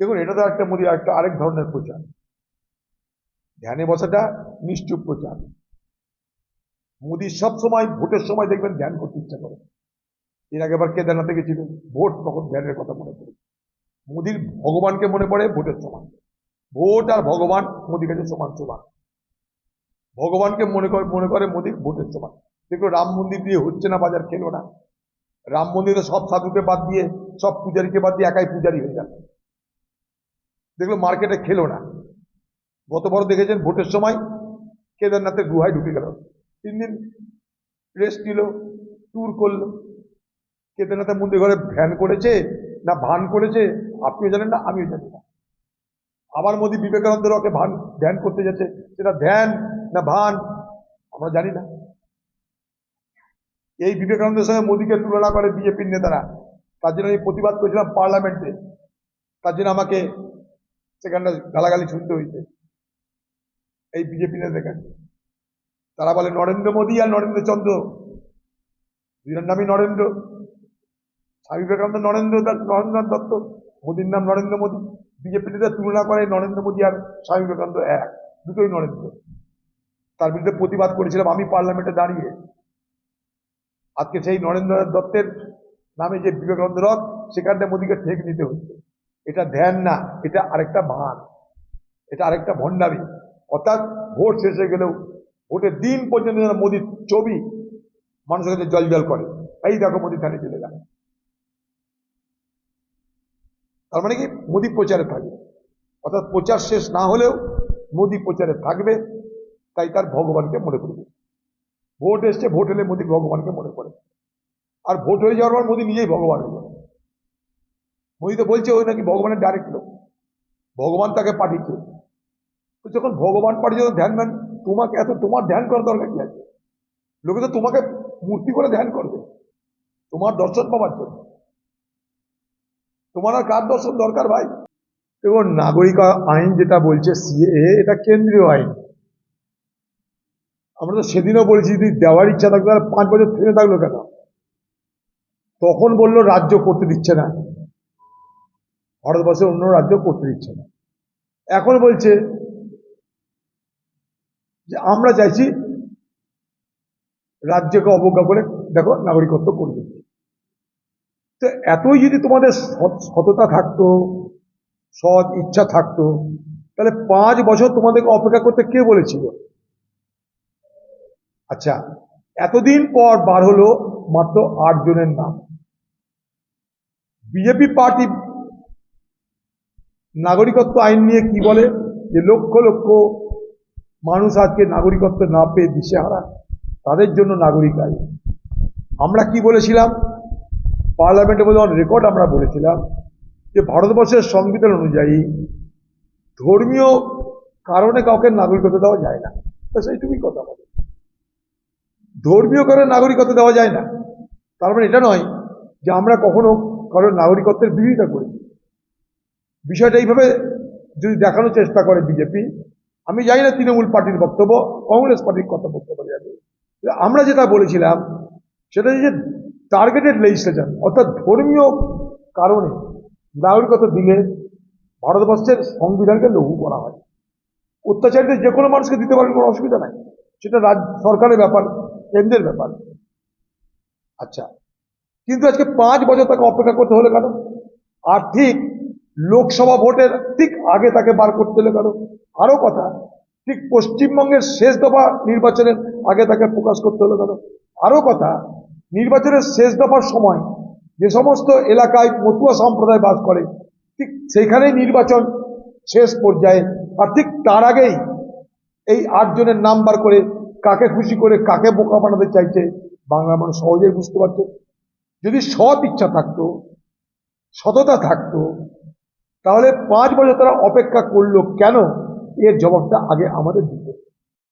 দেখুন, এটা তো একটা মোদী একটা আরেক ধরনের প্রচার। ধ্যানে বসাটা নিশ্চুপ প্রচার। মোদী সবসময় ভোটের সময় দেখবেন ধ্যান করতে ইচ্ছা করে। এর আগে আবার কেদারনাথে গেছিলেন, ভোট তখন ধ্যানের কথা মনে পড়ে। মোদীর ভগবানকে মনে পড়ে ভোটের সময়। ভোট আর ভগবান মোদীর কাছে সমান সমান। ভগবানকে মনে করে মোদী ভোটের সময়। দেখলো রাম মন্দির দিয়ে হচ্ছে না, বাজার খেলো না। রাম মন্দিরে সব সাধুকে বাদ দিয়ে, সব পূজারীকে বাদ দিয়ে একাই পূজারী হয়ে গেল। দেখলো মার্কেটে খেলো না। গতবার দেখেছেন ভোটের সময় কেদারনাথের গুহায় ঢুকে গেল, 3 দিন রেস্ট নিল, ট্যুর করলো। কেদারনাথের মন্দির ঘরে ধ্যান করেছে না ভান করেছে আপনিও জানেন না, আমিও জানি না। আবার মোদী বিবেকানন্দ রকে ধ্যান করতে যাচ্ছে, সেটা ধ্যান না ভান আমরা জানি না। এই বিবেকানন্দের সঙ্গে মোদীকে তুলনা করে বিজেপির নেতারা। তার জন্য আমি প্রতিবাদ করেছিলাম পার্লামেন্টে। তার জন্য আমাকে সেখানটা গালাগালি শুনতে হয়েছে এই বিজেপি নেতাদের কাছে। তারা বলে নরেন্দ্র মোদী আর নরেন্দ্র চন্দ্র, দুজনের নামই নরেন্দ্র। স্বামী বিবেকানন্দ নরেন্দ্রনাথ দত্ত, মোদীর নাম নরেন্দ্র মোদী। বিজেপি নেতা তুলনা করে নরেন্দ্র মোদী আর স্বামী বিবেকানন্দ এক, দুটোই নরেন্দ্র। তার বিরুদ্ধে প্রতিবাদ করেছিলাম আমি পার্লামেন্টে দাঁড়িয়ে। আজকে সেই নরেন্দ্রনাথ দত্তের নামে যে বিবেকানন্দ রথ, সেখানটা মোদীকে ঠেক নিতে হচ্ছে। এটা ধ্যান না, এটা আরেকটা ভান, এটা আরেকটা ভণ্ডামি। অর্থাৎ ভোট শেষ হয়ে গেলেও ভোটের দিন পর্যন্ত যেন মোদীর ছবি মানুষের কাছে জল করে, এই দেখো মোদী ধ্যানে চলে গেল। তার মানে কি মোদী প্রচারে থাকবে, অর্থাৎ প্রচার শেষ না হলেও মোদী প্রচারে থাকবে। তাই তার ভগবানকে মনে করবে। ভোট এসছে, ভোট হলে মোদী ভগবানকে মনে করে। আর ভোট হয়ে যাওয়ার পর মোদী নিজেই ভগবান হয়ে যাবে। মোদী তো বলছে ওই নাকি ভগবানের ডাইরেক্ট লোক, ভগবান তাকে পাঠিয়েছে। তো যখন ভগবান পাঠিয়েছে ধ্যান ধ্যান, তোমাকে এত তোমার ধ্যান করার দরকার কি আছে? লোকে তো তোমাকে মূর্তি করে ধ্যান করবে তোমার দর্শন পাওয়ার জন্য। তোমার আর কার দর্শন দরকার ভাই? দেখুন, নাগরিক আইন যেটা বলছে সিএএ, এটা কেন্দ্রীয় আইন। আমরা তো সেদিনও বলেছি যদি দেওয়ার ইচ্ছা থাকতো তাহলে 5 বছর থেমে থাকলো কেন? তখন বললো রাজ্য করতে দিচ্ছে না, ভারতবর্ষের অন্য রাজ্য করতে দিচ্ছে না। এখন বলছে যে আমরা চাইছি রাজ্যকে অবজ্ঞা করে দেখো নাগরিকত্ব করে দিচ্ছে। তো এতই যদি তোমাদের সততা থাকতো, সৎ ইচ্ছা থাকতো, তাহলে 5 বছর তোমাদেরকে অপেক্ষা করতে কে বলেছিল? আচ্ছা, এতদিন পর বার হলো মাত্র 8 জনের নাম। বিজেপি পার্টি নাগরিকত্ব আইন নিয়ে কি বলে যে লক্ষ লক্ষ মানুষ আজকে নাগরিকত্ব না পেয়ে দিশেহারা, তাদের জন্য নাগরিক আইন। আমরা কি বলেছিলাম পার্লামেন্টে, বলে রেকর্ড আমরা বলেছিলাম যে ভারতবর্ষের সংবিধান অনুযায়ী ধর্মীয় কারণে কাউকে নাগরিকত্ব দেওয়া যায় না। তো সেইটুকুই কথা বলে, ধর্মীয় কারণে নাগরিকত্ব দেওয়া যায় না। তার মানে এটা নয় যে আমরা কখনো কারোর নাগরিকত্বের বিরোধিতা করেছি। বিষয়টা এইভাবে যদি দেখানোর চেষ্টা করে বিজেপি, আমি জানি না তৃণমূল পার্টির বক্তব্য, কংগ্রেস পার্টির কথা বক্তব্য যাবে। আমরা যেটা বলেছিলাম সেটা যে টার্গেটেড লেজিসলেশন, অর্থাৎ ধর্মীয় কারণে নাগরিকত্ব দিলে ভারতবর্ষের সংবিধানকে লঘু করা হয়। অত্যাচারীদের যে কোনো মানুষকে দিতে পারেন, কোনো অসুবিধা নাই, সেটা রাজ্য সরকারের ব্যাপার, কেন্দ্রের ব্যাপার। আচ্ছা, কিন্তু আজকে 5 বছর তাকে অপেক্ষা করতে হলো কেন? আর ঠিক লোকসভা ভোটের ঠিক আগে তাকে বার করতে হলো কেন? আরো কথা, ঠিক পশ্চিমবঙ্গের শেষ দফা নির্বাচনের আগে তাকে প্রকাশ করতে হলো কেন? আরো কথা, নির্বাচনের শেষ দফার সময় যে সমস্ত এলাকায় মতুয়া সম্প্রদায় বাস করে, ঠিক সেখানেই নির্বাচন শেষ পর্যায়ে। আর ঠিক তার আগেই এই 8 জনের নাম বার করে কাকে খুশি করে কাকে বোকা বানাতে চাইছে বাংলা মানুষ সহজেই বুঝতে পারছে। যদি সৎ ইচ্ছা থাকতো, সততা থাকতো, তাহলে 5 বছর তারা অপেক্ষা করলো কেন? এর জবাবটা আগে আমাদের দিতে।